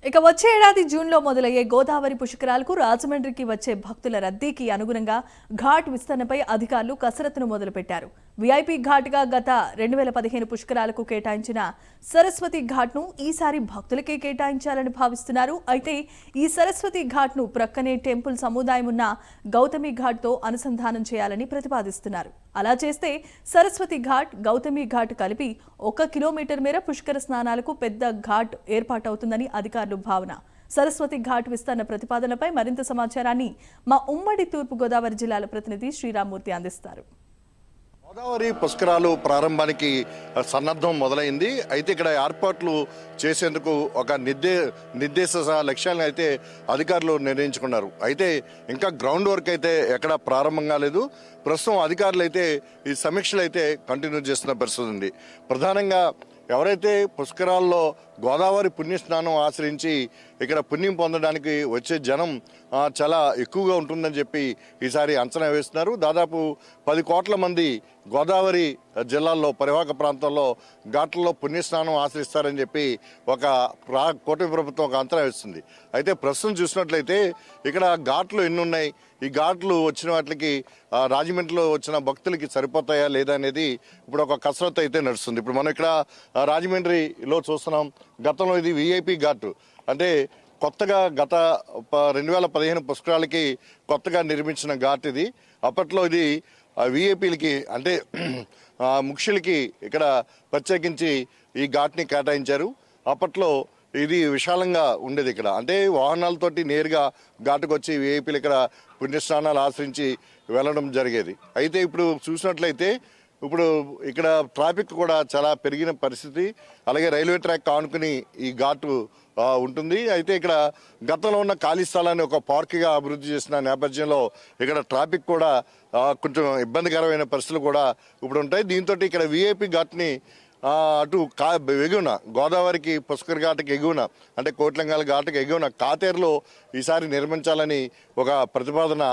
ఇక వచ్చే ఏడాది జూన్లో మొదలయ్యే గోదావరి పుష్కరాలకు రాజమండ్రికి వచ్చే భక్తుల రద్దీకి అనుగుణంగా ఘాట్ విస్తరణపై అధికారులు కసరత్తును మొదలుపెట్టారు. వీఐపీ ఘాట్గా గత 2015 పుష్కరాలకు కేటాయించిన సరస్వతి ఘాట్ను ఈసారి భక్తులకే కేటాయించాలని భావిస్తున్నారు. అయితే ఈ సరస్వతి ఘాట్ను ప్రక్కనే టెంపుల్ సముదాయం ఉన్న గౌతమి ఘాట్తో అనుసంధానం చేయాలని ప్రతిపాదిస్తున్నారు. అలా చేస్తే సరస్వతి ఘాట్, గౌతమి ఘాట్ కలిపి 1 కిలోమీటర్ మేర పుష్కర స్నానాలకు పెద్ద ఘాట్ ఏర్పాటవుతుందని అధికారులు భావన. సరస్వతి ఘాట్ విస్తరణ ప్రతిపాదనపై మరింత సమాచారాన్ని మా ఉమ్మడి తూర్పు గోదావరి జిల్లాల ప్రతినిధి శ్రీరామ్మూర్తి అందిస్తారు. గోదావరి పుష్కరాలు ప్రారంభానికి సన్నద్ధం మొదలైంది. అయితే ఇక్కడ ఏర్పాట్లు చేసేందుకు ఒక నిర్దేశ లక్ష్యాలను అయితే అధికారులు నిర్ణయించుకున్నారు. అయితే ఇంకా గ్రౌండ్ వర్క్ అయితే ఎక్కడ ప్రారంభం కాలేదు. ప్రస్తుతం అధికారులు అయితే ఈ సమీక్షలు అయితే కంటిన్యూ చేస్తున్న పరిస్థితి ఉంది. ప్రధానంగా ఎవరైతే పుష్కరాల్లో గోదావరి పుణ్యస్నానం ఆచరించి ఇక్కడ పుణ్యం పొందడానికి వచ్చే జనం చాలా ఎక్కువగా ఉంటుందని చెప్పి ఈసారి అంచనా వేస్తున్నారు. దాదాపు 10 కోట్ల మంది గోదావరి జిల్లాల్లో పరివాహక ప్రాంతాల్లో ఘాట్లలో పుణ్యస్నానం ఆచరిస్తారని చెప్పి కూటమి ప్రభుత్వం ఒక అంచనా వేస్తుంది. అయితే ప్రస్తుతం చూసినట్లయితే ఇక్కడ ఘాట్లు ఎన్ని ఉన్నాయి, ఈ ఘాట్లు వచ్చిన వాటికి రాజమండ్రిలో వచ్చిన భక్తులకి సరిపోతాయా లేదా అనేది ఇప్పుడు ఒక కసరత్తు అయితే నడుస్తుంది. ఇప్పుడు మనం ఇక్కడ రాజమండ్రిలో చూస్తున్నాం. గతంలో ఇది వీఐపీ ఘాట్, అంటే కొత్తగా గత 2015 పుష్కరాలకి కొత్తగా నిర్మించిన ఘాట్ ఇది. అప్పట్లో ఇది వీఐపీలకి అంటే ముఖ్యులకి ఇక్కడ ప్రత్యేకించి ఈ ఘాట్ని కేటాయించారు. అప్పట్లో ఇది విశాలంగా ఉండేది. ఇక్కడ అంటే వాహనాలతోటి నేరుగా ఘాటుకు వచ్చి వీఐపీలు ఇక్కడ పుణ్యస్నానాలు ఆశ్రయించి వెళ్ళడం జరిగేది. అయితే ఇప్పుడు చూసినట్లయితే ఇప్పుడు ఇక్కడ ట్రాఫిక్ కూడా చాలా పెరిగిన పరిస్థితి. అలాగే రైల్వే ట్రాక్ ఆనుకుని ఈ ఘాటు ఉంటుంది. అయితే ఇక్కడ గతంలో ఉన్న ఖాళీ స్థలాన్ని ఒక పార్క్గా అభివృద్ధి చేసిన నేపథ్యంలో ఇక్కడ ట్రాఫిక్ కూడా కొంచెం ఇబ్బందికరమైన పరిస్థితులు కూడా ఇప్పుడు ఉంటాయి. దీంతో ఇక్కడ వీఐపీ ఘాట్ని అటు ఎగువన గోదావరికి పుష్కర్ ఘాట్కి ఎగువన అంటే కోట్లంగాల ఘాట్కి ఎగువన కాతేరులో ఈసారి నిర్మించాలని ఒక ప్రతిపాదన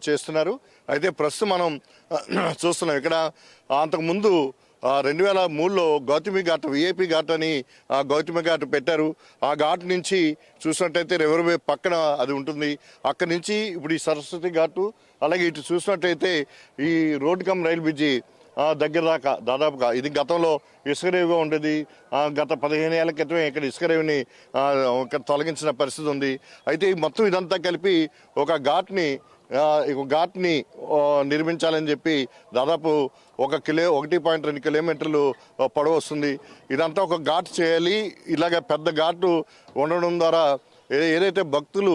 చేస్తున్నారు. అయితే ప్రస్తుతం మనం చూస్తున్నాం ఇక్కడ అంతకుముందు 2003లో గౌతమి ఘాట్ వీఐపీ ఘాట్ అని గౌతమి ఘాట్ పెట్టారు. ఆ ఘాట్ నుంచి చూసినట్టయితే రివర్వే పక్కన అది ఉంటుంది. అక్కడి నుంచి ఇప్పుడు ఈ సరస్వతి ఘాటు, అలాగే ఇటు చూసినట్టయితే ఈ రోడ్ కమ్ రైల్ బ్రిడ్జి దగ్గర దాకా దాదాపుగా ఇది గతంలో ఇసుక రేవుగా ఉండేది. గత 15 ఏళ్ల క్రితమే ఇక్కడ ఇసుక రేవుని తొలగించిన పరిస్థితి ఉంది. అయితే మొత్తం ఇదంతా కలిపి ఒక ఘాట్ని నిర్మించాలని చెప్పి దాదాపు 1.2 కిలోమీటర్లు పొడవు వస్తుంది. ఇదంతా ఒక ఘాట్ చేయాలి. ఇలాగ పెద్ద ఘాటు ఉండడం ద్వారా ఏదైతే భక్తులు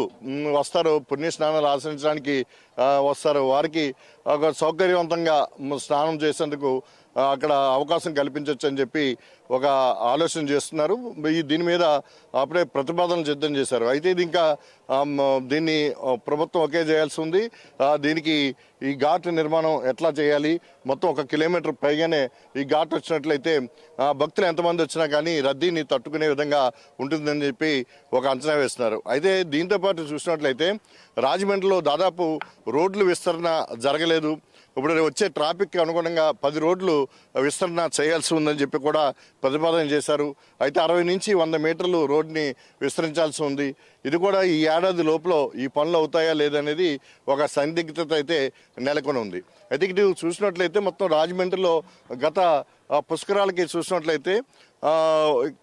వస్తారో పుణ్యస్నానాలు ఆచరించడానికి వస్తారో వారికి ఒక సౌకర్యవంతంగా స్నానం చేసేందుకు అక్కడ అవకాశం కల్పించవచ్చు అని చెప్పి ఒక ఆలోచన చేస్తున్నారు. దీని మీద అప్పుడే ప్రతిపాదనలు సిద్ధం చేశారు. అయితే ఇది ఇంకా దీన్ని ప్రభుత్వం ఒకే చేయాల్సి ఉంది. దీనికి ఈ ఘాట్ నిర్మాణం ఎట్లా చేయాలి, మొత్తం 1 కిలోమీటర్ పైగానే ఈ ఘాట్ వచ్చినట్లయితే భక్తులు ఎంతమంది వచ్చినా కానీ రద్దీని తట్టుకునే విధంగా ఉంటుందని చెప్పి ఒక అంచనా వేస్తున్నారు. అయితే దీంతో పాటు చూసినట్లయితే రాజమండ్రిలో దాదాపు రోడ్లు విస్తరణ జరగలేదు. ఇప్పుడు వచ్చే ట్రాఫిక్ అనుగుణంగా 10 రోడ్లు విస్తరణ చేయాల్సి ఉందని చెప్పి కూడా ప్రతిపాదన చేశారు. అయితే 60 నుంచి 100 మీటర్లు రోడ్ని విస్తరించాల్సి ఉంది. ఇది కూడా ఈ ఏడాది లోపల ఈ పనులు అవుతాయా లేదనేది ఒక సందిగ్ధత అయితే నెలకొని ఉంది. అయితే ఇటు చూసినట్లయితే మొత్తం రాజమండ్రిలో గత పుష్కరాలకి చూసినట్లయితే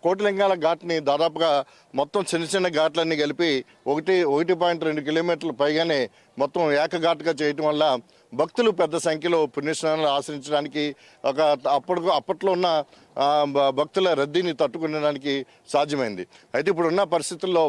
కోటిలింగాల ఘాట్ని దాదాపుగా మొత్తం చిన్న ఘాట్లన్నీ కలిపి 1.2 కిలోమీటర్లు పైగానే మొత్తం ఏకఘాటుగా చేయటం వల్ల భక్తులు పెద్ద సంఖ్యలో పుణ్యస్నానాలు ఆచరించడానికి అప్పట్లో ఉన్న భక్తుల రద్దీని తట్టుకునేడానికి సాధ్యమైంది. అయితే ఇప్పుడున్న పరిస్థితుల్లో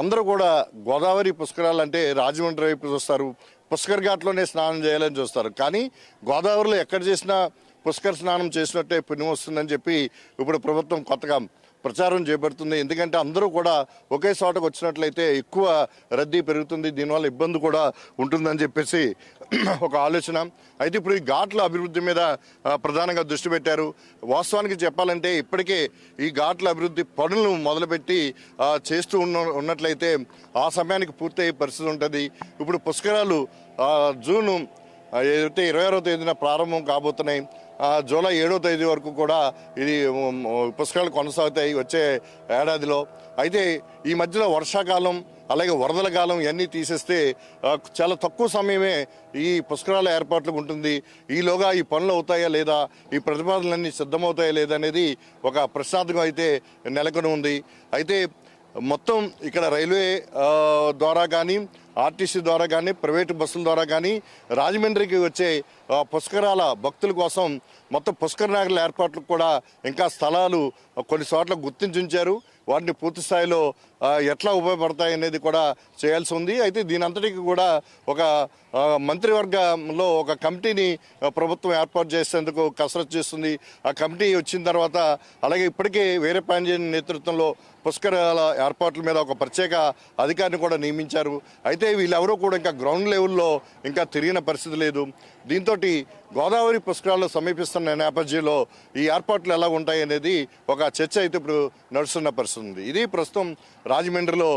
అందరూ కూడా గోదావరి పుష్కరాలు అంటే రాజమండ్రి వైపు చూస్తారు, పుష్కర్ ఘాట్లోనే స్నానం చేయాలని చూస్తారు. కానీ గోదావరిలో ఎక్కడ చేసినా పుష్కర స్నానం చేసినట్టే పుణ్యం వస్తుందని చెప్పి ఇప్పుడు ప్రభుత్వం కొత్తగా ప్రచారం చేపడుతుంది. ఎందుకంటే అందరూ కూడా ఒకే చోటకు వచ్చినట్లయితే ఎక్కువ రద్దీ పెరుగుతుంది, దీనివల్ల ఇబ్బంది కూడా ఉంటుందని చెప్పేసి ఒక ఆలోచన. అయితే ఇప్పుడు ఈ ఘాట్ల అభివృద్ధి మీద ప్రధానంగా దృష్టి పెట్టారు. వాస్తవానికి చెప్పాలంటే ఇప్పటికే ఈ ఘాట్ల అభివృద్ధి పనులను మొదలుపెట్టి చేస్తూ ఉన్నట్లయితే ఆ సమయానికి పూర్తయ్యే పరిస్థితి ఉంటుంది. ఇప్పుడు పుష్కరాలు జూన్ ఏదైతే 26వ తేదీన ప్రారంభం కాబోతున్నాయి. జూలై 7వ తేదీ వరకు కూడా ఇది పుష్కరాలు కొనసాగుతాయి వచ్చే ఏడాదిలో. అయితే ఈ మధ్యలో వర్షాకాలం అలాగే వరదల కాలం ఇవన్నీ తీసేస్తే చాలా తక్కువ సమయమే ఈ పుష్కరాల ఏర్పాట్లకు ఉంటుంది. ఈలోగా ఈ పనులు అవుతాయా లేదా, ఈ ప్రతిపాదనలన్నీ సిద్ధమవుతాయా లేదా అనేది ఒక ప్రశ్నార్థకం అయితే నెలకొని ఉంది. అయితే మొత్తం ఇక్కడ రైల్వే ద్వారా కానీ, ఆర్టీసీ ద్వారా కానీ, ప్రైవేటు బస్సుల ద్వారా కానీ రాజమండ్రికి వచ్చే పుష్కరాల భక్తుల కోసం మొత్తం పుష్కర నగరాల ఏర్పాట్లకు కూడా ఇంకా స్థలాలు కొన్ని చోట్ల గుర్తించారు. వాటిని పూర్తి స్థాయిలో ఎట్లా ఉపయోగపడతాయి అనేది కూడా చేయాల్సి ఉంది. అయితే దీని అంతటికి కూడా ఒక మంత్రివర్గంలో ఒక కమిటీని ప్రభుత్వం ఏర్పాటు చేసేందుకు కసరత్తు చేస్తుంది. ఆ కమిటీ వచ్చిన తర్వాత అలాగే ఇప్పటికే వేరే పాండ్యన్ నేతృత్వంలో పుష్కరాల ఏర్పాట్ల మీద ఒక ప్రత్యేక అధికారిని కూడా నియమించారు. అయితే వీళ్ళెవరూ కూడా ఇంకా గ్రౌండ్ లెవెల్లో ఇంకా తిరిగిన పరిస్థితి లేదు. దీంతో గోదావరి పుష్కరాలు సమీపిస్తున్న నేపథ్యంలో ఈ ఏర్పాట్లు ఎలా ఉంటాయి అనేది ఒక చర్చ అయితే ఇప్పుడు నడుస్తున్న పరిస్థితి ఉంది. ఇది ప్రస్తుతం రాజమండ్రిలో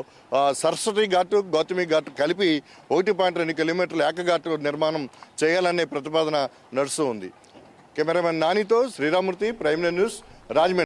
సరస్వతి ఘాటు, గౌతమి ఘాటు కలిపి 1.2 కిలోమీటర్ల ఏకఘాటు నిర్మాణం చేయాలనే ప్రతిపాదన నడుస్తూ ఉంది. కెమెరామెన్ నానితో శ్రీరామూర్తి, ప్రైమ్ న్యూస్, రాజమండ్రి.